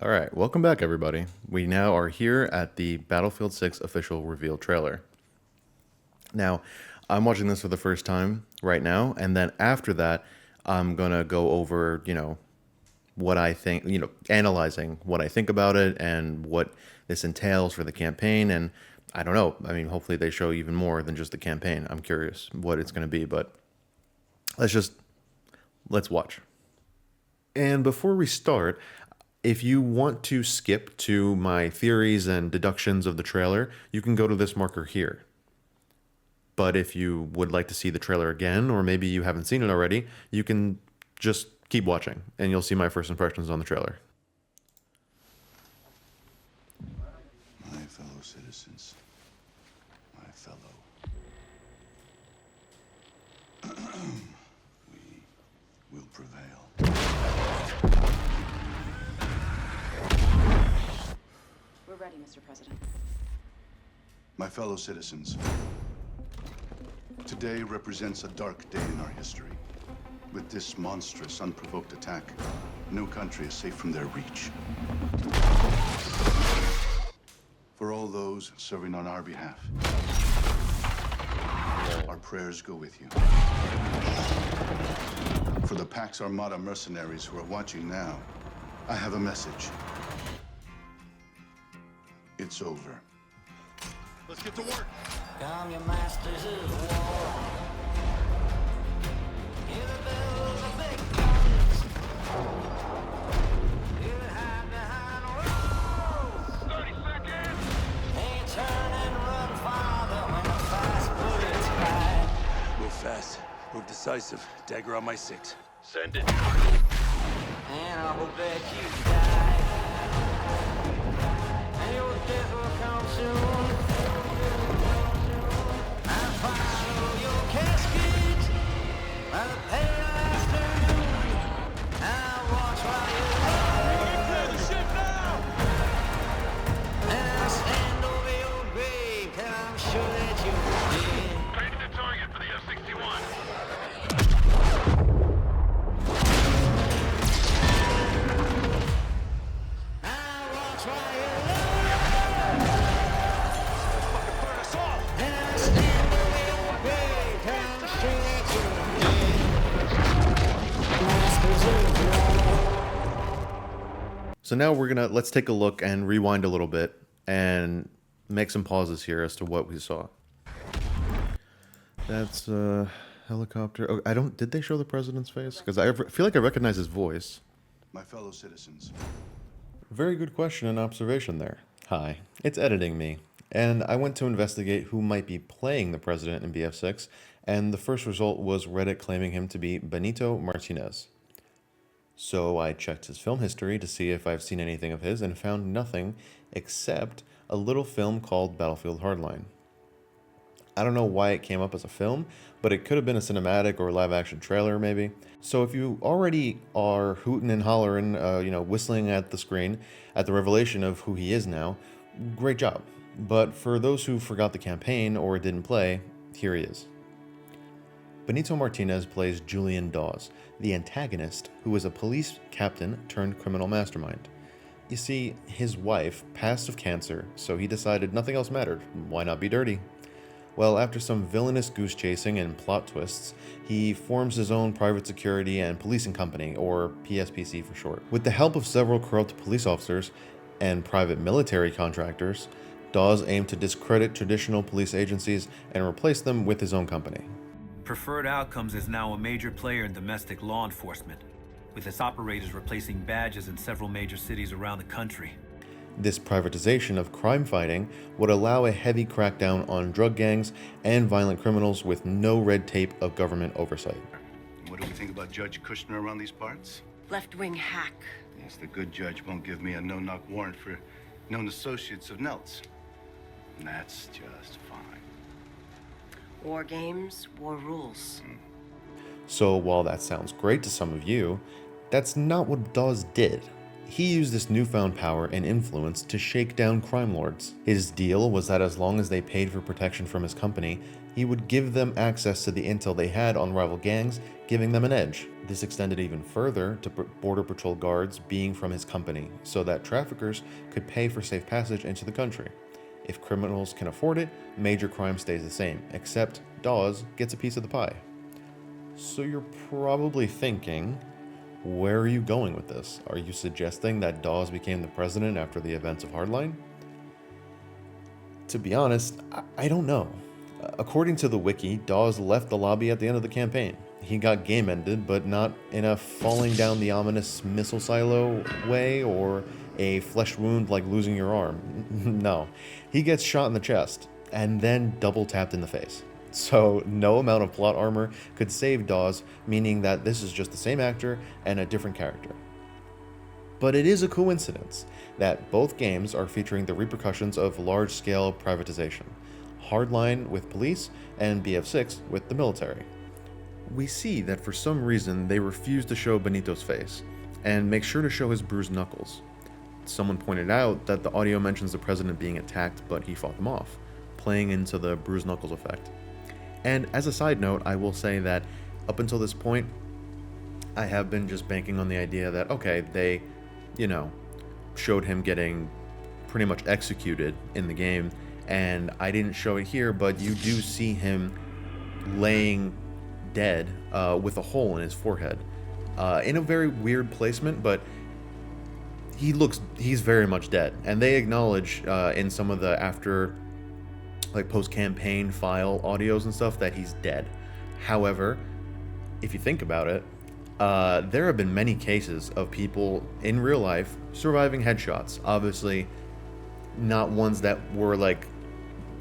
All right, welcome back, everybody. We now are here at the Battlefield 6 official reveal trailer. Now, I'm watching this for the first time right now, and then after that, I'm gonna go over, what I think, analyzing what I think about it and what this entails for the campaign. And I don't know. I mean, hopefully they show even more than just the campaign. I'm curious what it's gonna be, but let's watch. And before we start, if you want to skip to my theories and deductions of the trailer, you can go to this marker here. But if you would like to see the trailer again, or maybe you haven't seen it already, you can just keep watching, and you'll see my first impressions on the trailer. My fellow citizens, my fellow. We will prevail. We're ready, Mr. President. My fellow citizens, today represents a dark day in our history. With this monstrous, unprovoked attack, no country is safe from their reach. For all those serving on our behalf, our prayers go with you. For the PAX Armada mercenaries who are watching now, I have a message. It's over. Let's get to work. Come, your masters of war. Hear the bells of big guns. Hear the hide behind walls. 30 seconds. Hey, turn and run farther when the fast bullets cry. Move fast. Move decisive. Dagger on my 6. Send it. And I hope that you die. And your death will come soon. I follow your casket by the pale afternoon. I watch while you Clear the ship now. and I stand over your grave, 'cause I'm sure that you're dead. Paint the target for the F-61. I watch while you Fucking burn us off. and I stand over your grave, 'cause I'm sure that you're dead. So now let's take a look and rewind a little bit and make some pauses here as to what we saw. That's a helicopter. Oh, did they show the president's face? Because I feel like I recognize his voice. My fellow citizens, Very good question and observation there. Hi, it's editing me, and I went to investigate who might be playing the president in BF6, and the first result was Reddit claiming him to be Benito Martinez. So I checked his film history to see if I've seen anything of his and found nothing except a little film called Battlefield Hardline. I don't know why it came up as a film, but it could have been a cinematic or live action trailer maybe. So if you already are hooting and hollering, whistling at the screen at the revelation of who he is now, great job. But for those who forgot the campaign or didn't play, here he is. Benito Martinez plays Julian Dawes, the antagonist who is a police captain turned criminal mastermind. You see, his wife passed of cancer, so he decided nothing else mattered. Why not be dirty? Well, after some villainous goose chasing and plot twists, he forms his own private security and policing company, or PSPC for short. With the help of several corrupt police officers and private military contractors, Dawes aimed to discredit traditional police agencies and replace them with his own company. Preferred Outcomes is now a major player in domestic law enforcement, with its operators replacing badges in several major cities around the country. This privatization of crime fighting would allow a heavy crackdown on drug gangs and violent criminals with no red tape of government oversight. what do we think about Judge Kushner around these parts? Left-wing hack. Yes, the good judge won't give me a no-knock warrant for known associates of Nelt's. And that's just fine. War games, war rules. So while that sounds great to some of you, that's not what Dawes did. He used this newfound power and influence to shake down crime lords. His deal was that as long as they paid for protection from his company, he would give them access to the intel they had on rival gangs, giving them an edge. This extended even further to Border Patrol guards being from his company, so that traffickers could pay for safe passage into the country. If criminals can afford it, major crime stays the same, except Dawes gets a piece of the pie. So you're probably thinking, where are you going with this? Are you suggesting that Dawes became the president after the events of Hardline? To be honest, I don't know. According to the wiki, Dawes left the lobby at the end of the campaign. He got game ended, but not in a falling down the ominous missile silo way or a flesh wound like losing your arm. No, he gets shot in the chest and then double tapped in the face. So no amount of plot armor could save Dawes, meaning that this is just the same actor and a different character. But it is a coincidence that both games are featuring the repercussions of large-scale privatization. Hardline with police and BF6 with the military. We see that for some reason they refuse to show Benito's face, and make sure to show his bruised knuckles. Someone pointed out that the audio mentions the president being attacked, but he fought them off, playing into the bruised knuckles effect. And as a side note, I will say that up until this point, I have been just banking on the idea that, okay, they, showed him getting pretty much executed in the game, and I didn't show it here, but you do see him laying dead with a hole in his forehead in a very weird placement, but he's very much dead. And they acknowledge in some of the after post-campaign file audios and stuff that he's dead. However, if you think about it, there have been many cases of people in real life surviving headshots. Obviously not ones that were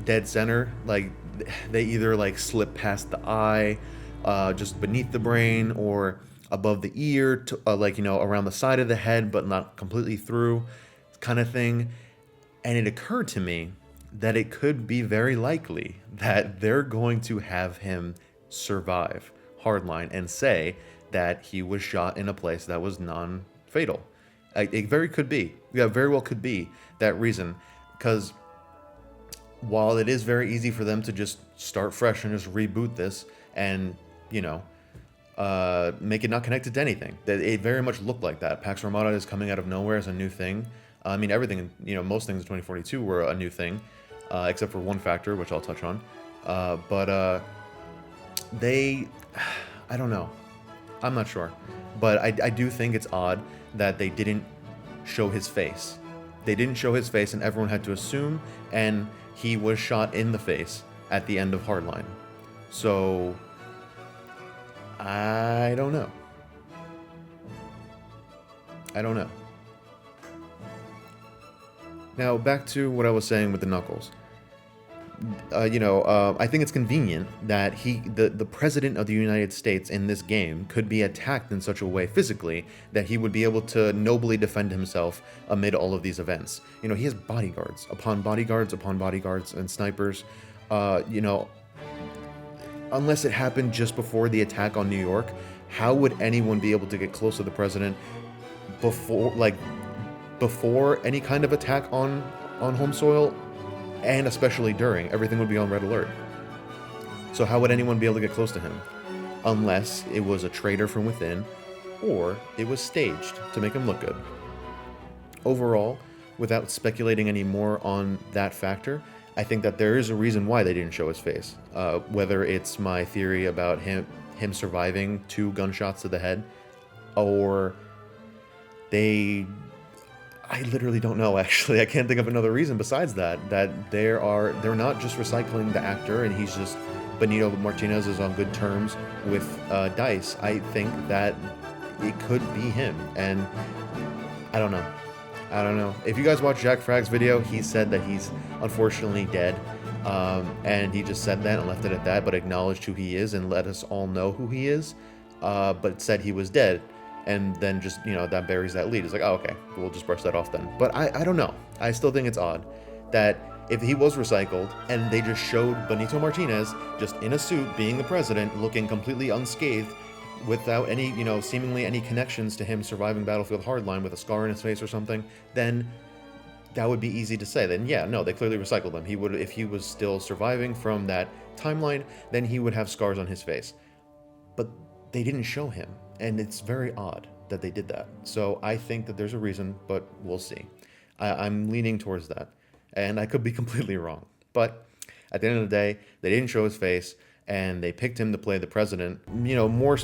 dead center, they either slip past the eye, just beneath the brain, or above the ear, to, around the side of the head, but not completely through, kind of thing. And it occurred to me that it could be very likely that they're going to have him survive Hardline and say that he was shot in a place that was non-fatal. It very well could be that reason, because while it is very easy for them to just start fresh and just reboot this and, make it not connected to anything, that it very much looked like that. PAX Armada is coming out of nowhere as a new thing. I mean, everything, most things in 2042 were a new thing, except for one factor, which I'll touch on. But I don't know. I'm not sure. But I do think it's odd that they didn't show his face. They didn't show his face, and everyone had to assume, and he was shot in the face at the end of Hardline. So, I don't know. Now, back to what I was saying with the knuckles. I think it's convenient that the president of the United States in this game could be attacked in such a way physically that he would be able to nobly defend himself amid all of these events. He has bodyguards upon bodyguards upon bodyguards and snipers. Unless it happened just before the attack on New York, how would anyone be able to get close to the president before any kind of attack on home soil? And especially during, everything would be on red alert. So how would anyone be able to get close to him? Unless it was a traitor from within, or it was staged to make him look good. Overall, without speculating any more on that factor, I think that there is a reason why they didn't show his face. Whether it's my theory about him surviving 2 gunshots to the head, or I literally don't know, actually. I can't think of another reason besides that they're not just recycling the actor and he's just, Benito Martinez is on good terms with DICE. I think that it could be him, and I don't know. If you guys watch Jack Fragg's video, he said that he's unfortunately dead, and he just said that and left it at that, but acknowledged who he is and let us all know who he is, but said he was dead. And then just, that buries that lead. It's like, oh, okay, we'll just brush that off then. But I don't know. I still think it's odd that if he was recycled and they just showed Benito Martinez just in a suit being the president, looking completely unscathed, without any, seemingly any connections to him surviving Battlefield Hardline with a scar in his face or something, then that would be easy to say. Then yeah, no, they clearly recycled him. He would, if he was still surviving from that timeline, then he would have scars on his face. But they didn't show him, and it's very odd that they did that. So I think that there's a reason, but we'll see. I'm leaning towards that, and I could be completely wrong. But at the end of the day, they didn't show his face, and they picked him to play the president, you know, more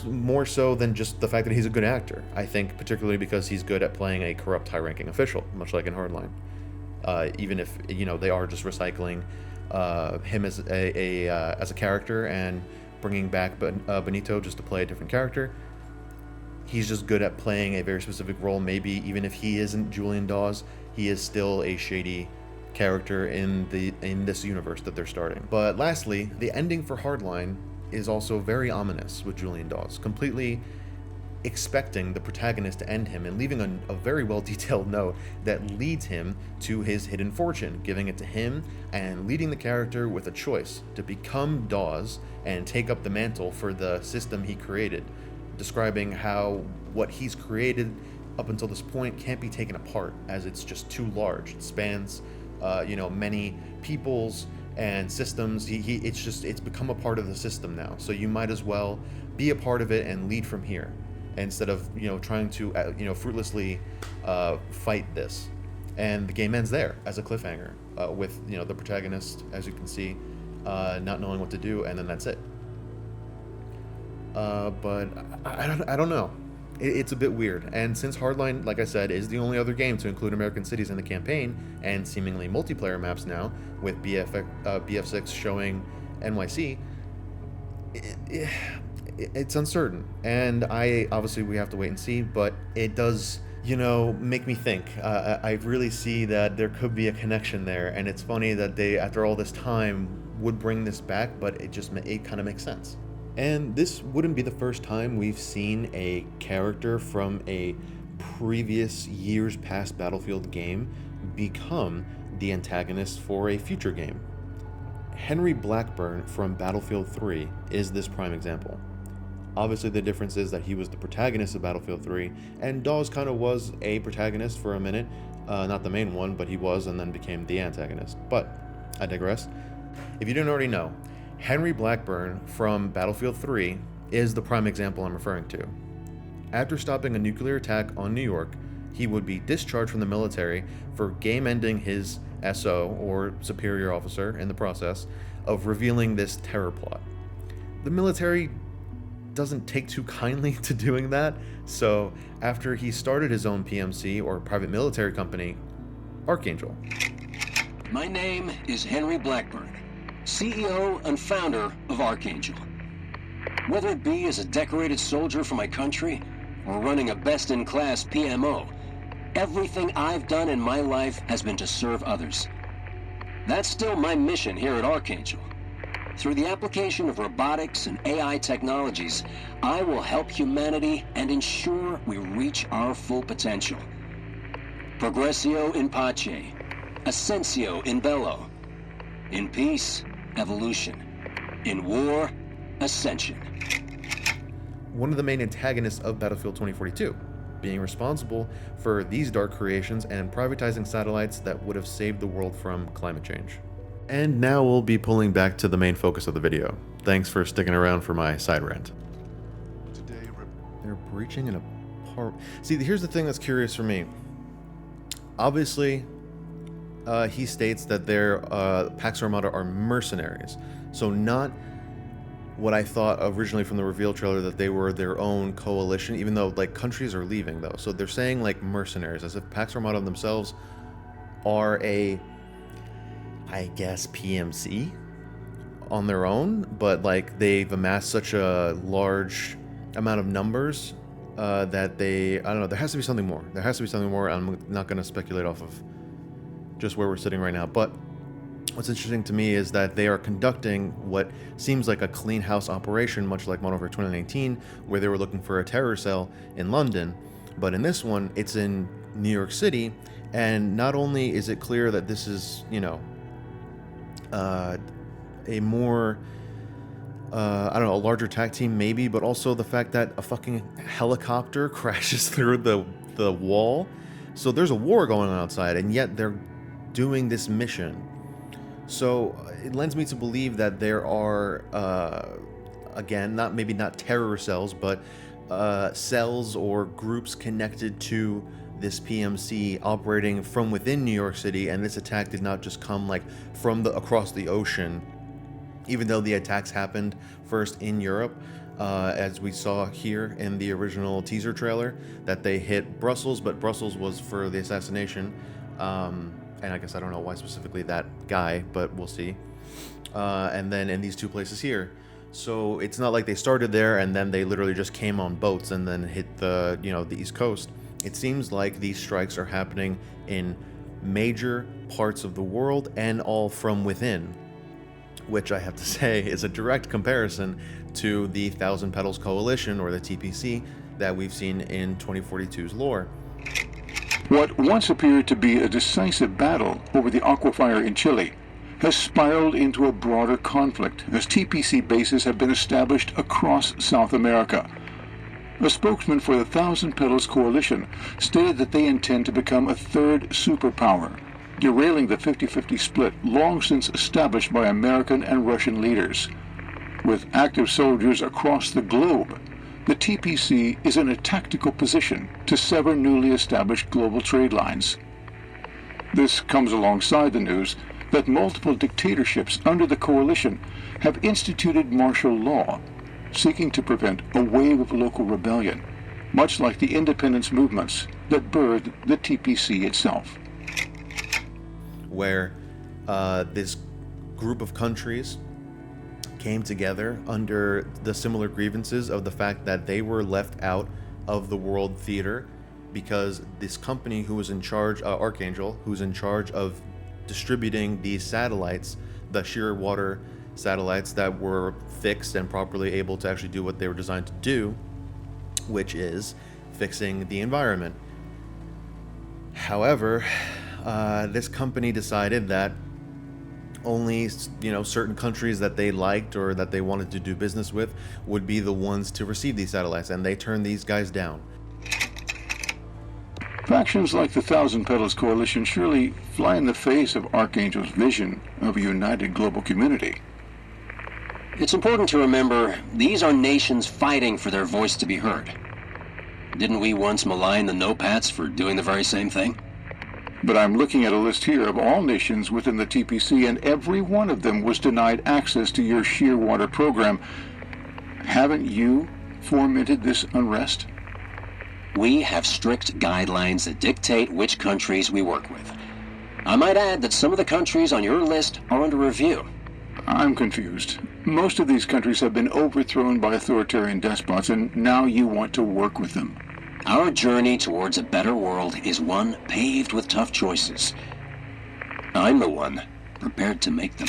so than just the fact that he's a good actor. I think particularly because he's good at playing a corrupt high-ranking official, much like in Hardline. Even if, you know, they are just recycling him as a character and bringing back Benito just to play a different character. He's just good at playing a very specific role. Maybe even if he isn't Julian Dawes, he is still a shady character in this universe that they're starting. But lastly, the ending for Hardline is also very ominous with Julian Dawes, completely expecting the protagonist to end him and leaving a very well detailed note that leads him to his hidden fortune, giving it to him and leading the character with a choice to become Dawes and take up the mantle for the system he created, describing how what he's created up until this point can't be taken apart as it's just too large. It spans you know, many peoples and systems. It's become a part of the system now. So you might as well be a part of it and lead from here, instead of, you know, trying to you know, fruitlessly fight this. And the game ends there as a cliffhanger with, you know, the protagonist, as you can see, not knowing what to do, and then that's it. But I don't know. It's a bit weird, and since Hardline, like I said, is the only other game to include American cities in the campaign, and seemingly multiplayer maps now, with BF6 showing NYC, it's uncertain. And obviously we have to wait and see, but it does, you know, make me think. I really see that there could be a connection there, and it's funny that they, after all this time, would bring this back, but it kind of makes sense. And this wouldn't be the first time we've seen a character from a previous years past Battlefield game become the antagonist for a future game. Henry Blackburn from Battlefield 3 is this prime example. Obviously the difference is that he was the protagonist of Battlefield 3, and Dawes kind of was a protagonist for a minute, not the main one, but he was, and then became the antagonist. But I digress. If you didn't already know, Henry Blackburn from Battlefield 3 is the prime example I'm referring to. After stopping a nuclear attack on New York, he would be discharged from the military for game-ending his SO, or superior officer, in the process of revealing this terror plot. The military doesn't take too kindly to doing that, so after he started his own PMC, or private military company, Archangel. My name is Henry Blackburn, CEO and founder of Archangel. Whether it be as a decorated soldier for my country, or running a best-in-class PMO, everything I've done in my life has been to serve others. That's still my mission here at Archangel. Through the application of robotics and AI technologies, I will help humanity and ensure we reach our full potential. Progressio in pace, Ascensio in bello. In peace, evolution. In war, ascension. One of the main antagonists of Battlefield 2042, being responsible for these dark creations and privatizing satellites that would have saved the world from climate change. And now we'll be pulling back to the main focus of the video. Thanks for sticking around for my side rant. Today, They're breaching an apartment. See, here's the thing that's curious for me. Obviously, he states that their PAX Armada are mercenaries. So not what I thought originally from the reveal trailer, that they were their own coalition, even though like countries are leaving though. So they're saying like mercenaries, as if PAX Armada themselves are a, I guess, PMC on their own, but like they've amassed such a large amount of numbers that they, I don't know, there has to be something more. There has to be something more. I'm not going to speculate off of just where we're sitting right now, but what's interesting to me is that they are conducting what seems like a clean house operation, much like Modern Warfare 2019, where they were looking for a terror cell in London, but in this one, it's in New York City, and not only is it clear that this is, you know, a more, I don't know, a larger attack team maybe, but also the fact that a fucking helicopter crashes through the wall. So there's a war going on outside, and yet they're doing this mission. So it lends me to believe that there are, again, maybe not terror cells, but cells or groups connected to this PMC operating from within New York City, and this attack did not just come like from across the ocean, even though the attacks happened first in Europe, as we saw here in the original teaser trailer, that they hit Brussels, but Brussels was for the assassination, and I guess I don't know why specifically that guy, but we'll see. And then in these two places here. So it's not like they started there and then they literally just came on boats and then hit the, the East Coast. It seems like these strikes are happening in major parts of the world and all from within, which I have to say is a direct comparison to the Thousand Petals Coalition, or the TPC, that we've seen in 2042's lore. What once appeared to be a decisive battle over the aquifer in Chile has spiraled into a broader conflict as TPC bases have been established across South America. A spokesman for the Thousand Petals Coalition stated that they intend to become a third superpower, derailing the 50-50 split long since established by American and Russian leaders. With active soldiers across the globe, the TPC is in a tactical position to sever newly established global trade lines. This comes alongside the news that multiple dictatorships under the coalition have instituted martial law, seeking to prevent a wave of local rebellion, much like the independence movements that birthed the TPC itself. Where this group of countries came together under the similar grievances of the fact that they were left out of the world theater because this company who was in charge, Archangel, who's in charge of distributing these satellites, the sheer water satellites that were fixed and properly able to actually do what they were designed to do, which is fixing the environment. However, this company decided that only certain countries that they liked or that they wanted to do business with would be the ones to receive these satellites, and they turned these guys down. Factions like the Thousand Petals Coalition surely fly in the face of Archangel's vision of a united global community. It's important to remember, these are nations fighting for their voice to be heard. Didn't we once malign the No-Pats for doing the very same thing? But I'm looking at a list here of all nations within the TPC, and every one of them was denied access to your Shearwater program. Haven't you fomented this unrest? We have strict guidelines that dictate which countries we work with. I might add that some of the countries on your list are under review. I'm confused. Most of these countries have been overthrown by authoritarian despots, and now you want to work with them. Our journey towards a better world is one paved with tough choices. I'm the one prepared to make them.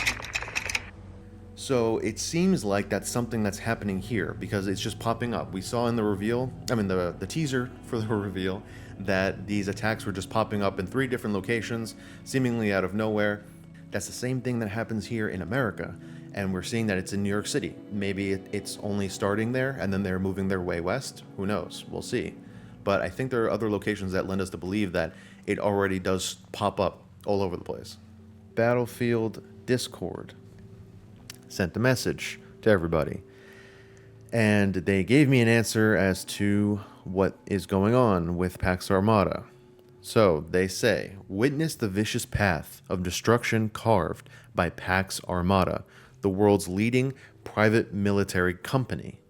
So it seems like that's something that's happening here because it's just popping up. We saw in the reveal, the teaser for the reveal, that these attacks were just popping up in 3 different locations, seemingly out of nowhere. That's the same thing that happens here in America, and we're seeing that it's in New York City. Maybe it's only starting there and then they're moving their way west. Who knows? We'll see. But I think there are other locations that lend us to believe that it already does pop up all over the place. Battlefield Discord sent a message to everybody, and they gave me an answer as to what is going on with PAX Armada. So they say, witness the vicious path of destruction carved by PAX Armada, the world's leading private military company.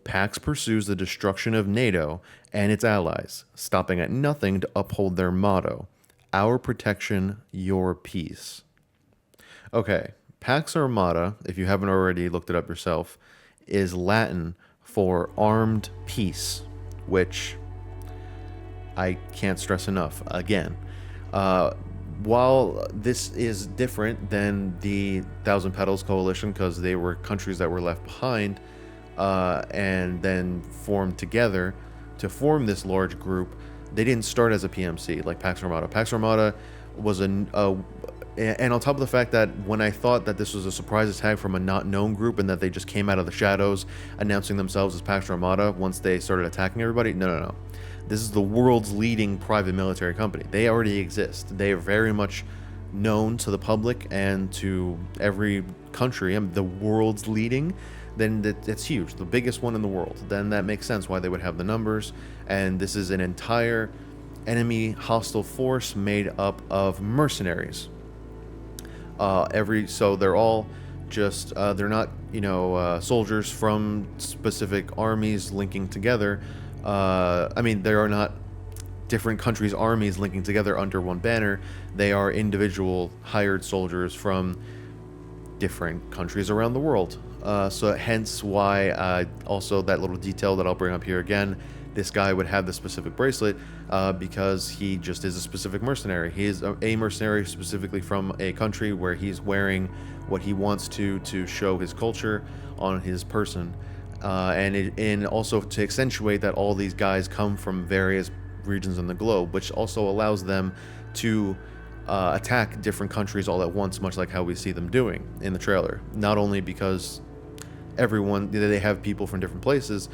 PAX pursues the destruction of NATO and its allies, stopping at nothing to uphold their motto, our protection, your peace. Okay, PAX Armada, if you haven't already looked it up yourself, is Latin for armed peace, which I can't stress enough. Again, while this is different than the Thousand Petals Coalition, because they were countries that were left behind, and then formed together to form this large group, they didn't start as a PMC like PAX Armada. PAX Armada was and on top of the fact that when I thought that this was a surprise attack from a not known group and that they just came out of the shadows announcing themselves as PAX Armada once they started attacking everybody, no. This is the world's leading private military company. They already exist. They are very much known to the public and to every country, and the world's leading, then it's huge, the biggest one in the world. Then that makes sense why they would have the numbers. And this is an entire enemy hostile force made up of mercenaries. So they're all just they're not soldiers from specific armies linking together. There are not different countries' armies linking together under one banner. They are individual hired soldiers from different countries around the world. So hence why also that little detail that I'll bring up here again, this guy would have the specific bracelet because he just is a specific mercenary. He is a mercenary specifically from a country where he's wearing what he wants to show his culture on his person. And also to accentuate that all these guys come from various regions in the globe, which also allows them to attack different countries all at once, much like how we see them doing in the trailer. Not only because they have people from different places,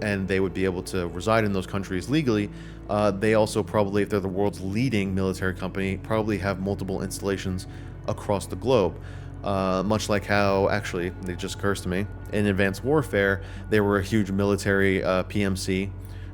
and they would be able to reside in those countries legally. They also probably, if they're the world's leading military company, probably have multiple installations across the globe. Much like how, actually, it just occurs to me, in Advanced Warfare, they were a huge military PMC,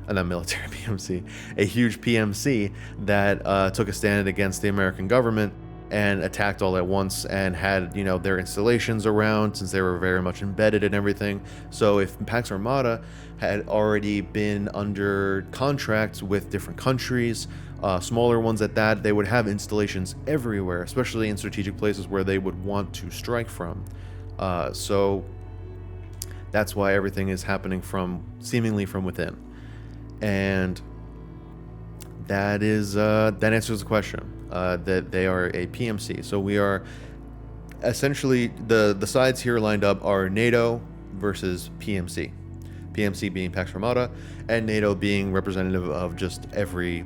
not military PMC, a huge PMC that took a stand against the American government and attacked all at once and had, their installations around, since they were very much embedded in everything. So if PAX Armada had already been under contracts with different countries, smaller ones at that, they would have installations everywhere, especially in strategic places where they would want to strike from. So that's why everything is happening seemingly from within. And that answers the question. That they are a PMC. So we are essentially, the sides here lined up are NATO versus PMC. PMC being PAX Armada, and NATO being representative of just every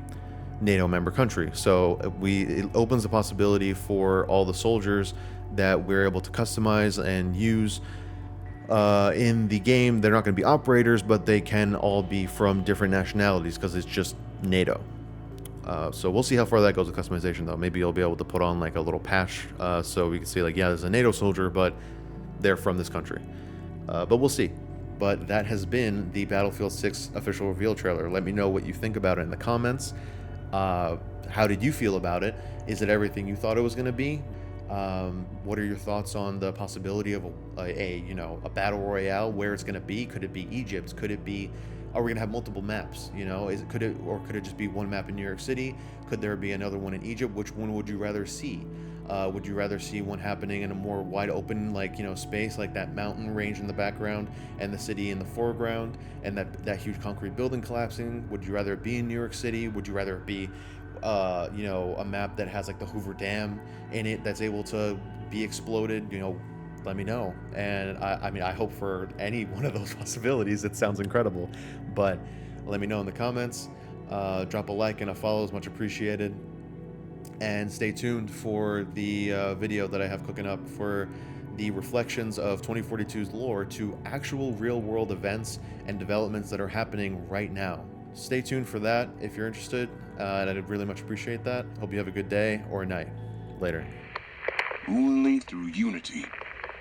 NATO member country. So it opens the possibility for all the soldiers that we're able to customize and use in the game. They're not going to be operators, but they can all be from different nationalities because it's just NATO. So we'll see how far that goes with customization, though. Maybe you'll be able to put on like a little patch so we can see like, yeah, there's a NATO soldier, but they're from this country. But we'll see. But that has been the Battlefield 6 official reveal trailer. Let me know what you think about it in the comments. How did you feel about it? Is it everything you thought it was going to be? What are your thoughts on the possibility of a battle royale, where it's going to be? Could it be Egypt? Could it be, are we going to have multiple maps? Could it just be one map in New York City? Could there be another one in Egypt? Which one would you rather see? Would you rather see one happening in a more wide open, space, like that mountain range in the background and the city in the foreground, and that huge concrete building collapsing? Would you rather it be in New York City? Would you rather it be a map that has like the Hoover Dam in it that's able to be exploded? Let me know. And I hope for any one of those possibilities. It sounds incredible, but let me know in the comments. Drop a like and a follow is much appreciated, and stay tuned for the video that I have cooking up for the reflections of 2042's lore to actual real world events and developments that are happening right now. Stay tuned for that if you're interested, and I'd really much appreciate that. Hope you have a good day or night. Later. Only through unity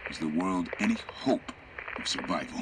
is the world any hope of survival.